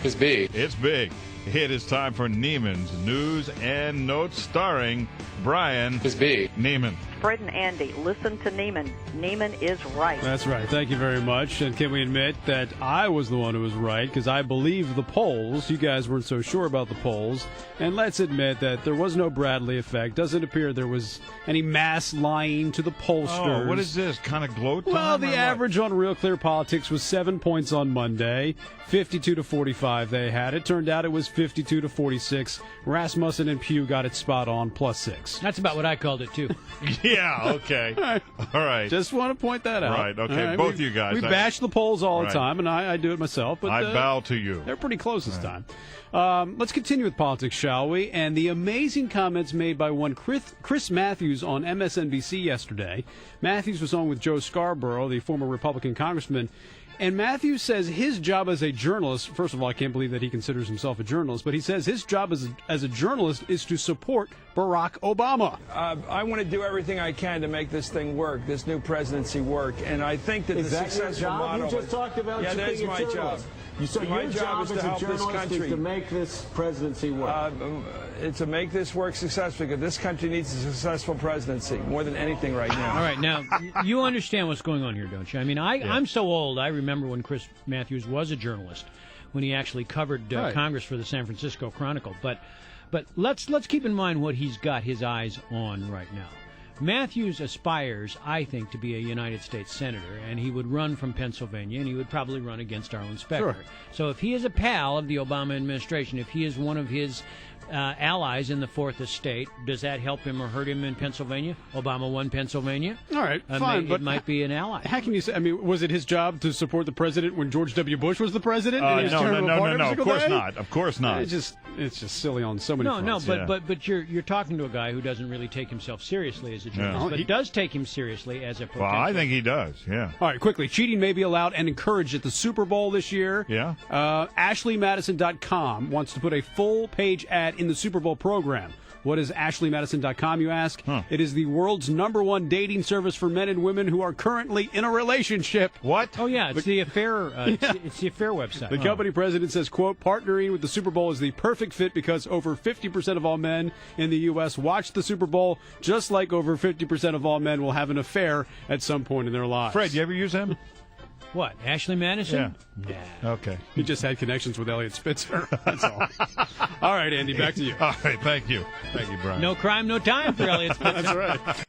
It's big. It's big. It is time for NEHMAN'S News and Notes starring Bryan. It's big. NEHMAN. Fred and Andy, listen to Neiman. Neiman is right. That's right. Thank you very much. And can we admit that I was the one who was right because I believed the polls. You guys weren't so sure about the polls. And let's admit that there was no Bradley effect. Doesn't appear there was any mass lying to the pollsters. Oh, what is this? Kind of gloat time? Well, the or what? average on Real Clear Politics was 7 points on Monday. 52 to 45 they had. It turned out it was 52 to 46. Rasmussen and Pugh got it spot on, +6. That's about what I called it, too. Yeah, okay. All right. Just want to point that out. Right, okay. Both you guys. We bash the polls all Right. the time, and I do it myself. But I bow to you. They're pretty close this time. Let's continue with politics, shall we? And the amazing comments made by one Chris Matthews on MSNBC yesterday. Matthews was on with Joe Scarborough, the former Republican congressman. And Matthews says his job as a journalist, first of all, I can't believe that he considers himself a journalist, but he says his job as a journalist is to support Barack Obama. I want to do everything I can to make this thing work, this new presidency work, and I think that Is the that successful your job? model. You just talked about yeah, that's being a my job. journalist. So my your job job is to help as a this journalist country. is to make this presidency work. To make this work successfully, because this country needs a successful presidency more than anything right now. All right, now, you understand what's going on here, don't you? I mean, I'm so old, I remember when Chris Matthews was a journalist, when he actually covered Right. Congress for the San Francisco Chronicle. But let's keep in mind what he's got his eyes on right now. Matthews aspires, I think, to be a United States Senator, and he would run from Pennsylvania, and he would probably run against Arlen Specter. Sure. So if he is a pal of the Obama administration, if he is one of his allies in the Fourth Estate, does that help him or hurt him in Pennsylvania? Obama won Pennsylvania. All right, fine, but it might be an ally. How can you say? I mean, was it his job to support the president when George W. Bush was the president? And he was tearing him apart every Of single course day? not. Of course not. It's just silly on so many fronts. But you're talking to a guy who doesn't really take himself seriously as a journalist, No, but he does take him seriously as a potential. Well, I think he does, yeah. All right, quickly. Cheating may be allowed and encouraged at the Super Bowl this year. Yeah. AshleyMadison.com wants to put a full-page ad in the Super Bowl program. What is AshleyMadison.com, you ask? Huh. It is the world's #1 dating service for men and women who are currently in a relationship. What? Oh yeah, it's the affair. It's the affair website. The company president says, quote, partnering with the Super Bowl is the perfect fit because over 50% of all men in the U.S. watch the Super Bowl, just like over 50% of all men will have an affair at some point in their lives. Fred, you ever use him? What? Ashley Madison? Yeah. Nah. Okay. He just had connections with Elliot Spitzer. That's all. All right, Andy, back to you. All right, thank you. Thank you, Brian. No crime, no time for Elliot Spitzer. That's right.